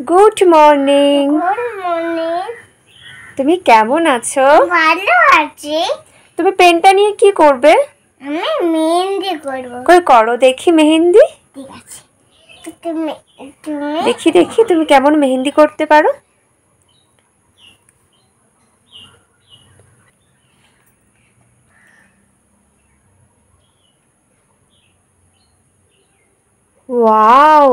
Good morning. Good morning. তুমি কেমন আছো? ভালো আছি। তুমি পেনটা নিয়ে কি করবে? আমি মেহেন্দি করব। কই করো দেখি মেহেন্দি। ঠিক আছে। তুমি তুমি দেখি দেখি তুমি কেমন মেহেন্দি করতে পারো। ওয়াও,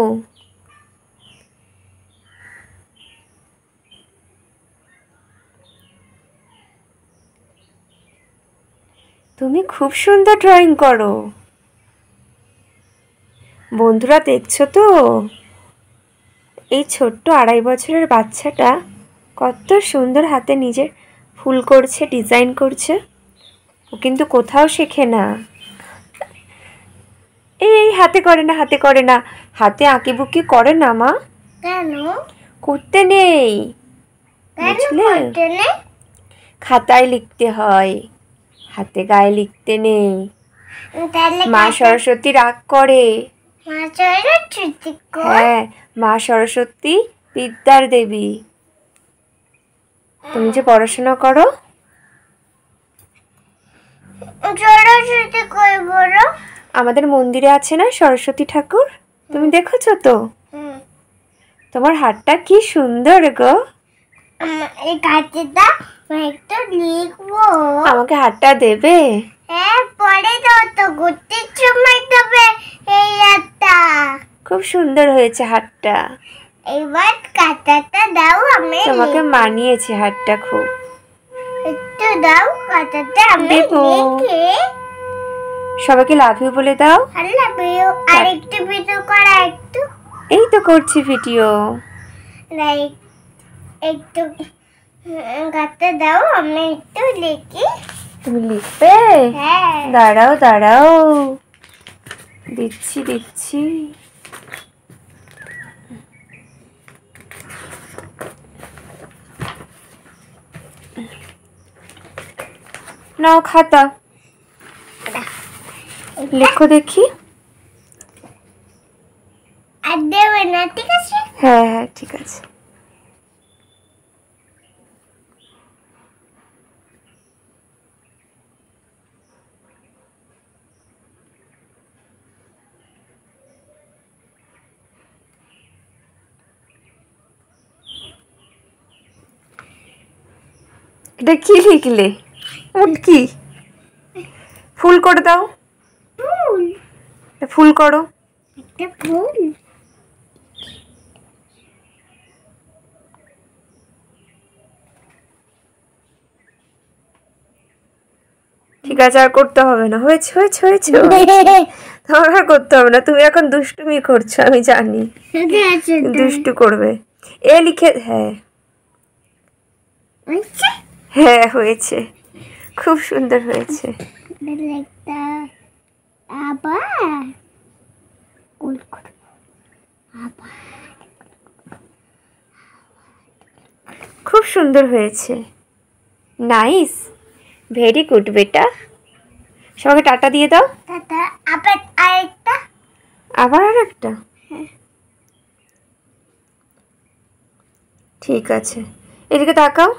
তুমি খুব সুন্দর ড্রয়িং করো। বন্ধুরা দেখছো তো, এই ছোট্ট 2.5 বছরের বাচ্চাটা কত সুন্দর হাতে নিজের ফুল করছে, ডিজাইন করছে। ও কিন্তু কোথাও শেখে না। এই হাতে করে না, হাতে করে না, হাতে আঁকিবুকি করে না মা। কেন করতে নেই, কেন বুঝলে? করতে নেই? খাতায় লিখতে হয়, হাতে গায়ে লিখতে নেই। তাহলে মা সরস্বতী রাগ করে। মা সরস্বতী হ্যাঁ, মা সরস্বতী বিদ্যার দেবী। তুমি যে পড়াশোনা করো, সরস্বতী কই বড়? আমাদের মন্দিরে আছে না সরস্বতী ঠাকুর, তুমি দেখেছো তো? তোমার হাতটা কি সুন্দর গো। এই কাজটা একটু লিখবো। আমাকে হাতটা দেবে? হ্যাঁ, পরে দাও তো, ঘুরতে সময় দেবে এই একটা। খুব সুন্দর হয়েছে হাতটা। এবার কাঁটাটা দাও, আমি তোমাকে মানিয়েছে হাতটা খুব। একটু দাও কাঁটাটা, আমি দেবো। লিখে সবাইকে লাভ ইউ বলে দাও। আল্লাহ বিও। আর একটু ভিডিও করা একটু। এই তো করছি ভিডিও। লাইক একটু কাঁটা দাও, আমি একটু লিখি। তুমি লিখবে? হ্যাঁ। দাঁড়াও দাঁড়াও, দিচ্ছি দিচ্ছি। নাও খাতা, লেখো দেখি। আর দেবে না, ঠিক আছে? হ্যাঁ হ্যাঁ ঠিক আছে। এটা কি লিখলে? উটকি। ফুল করে দাও, ফুল। ফুল করো। একটা ফুল। ঠিক আছে, আর করতে হবে না, হয়েছে হয়েছে হয়েছে। তোমার আর করতে হবে না, তুমি এখন দুষ্টুমি করছো আমি জানি। দুষ্টু করবে। এ লিখে, হ্যাঁ হ্যাঁ হয়েছে, খুব সুন্দর হয়েছে। আবার খুব সুন্দর হয়েছে, নাইস, ভেরি গুড বেটা। সবাইকে টাটা দিয়ে দাও। দাদা, আবার আরেকটা। আবার আর একটা, ঠিক আছে, এদিকে তাকাও।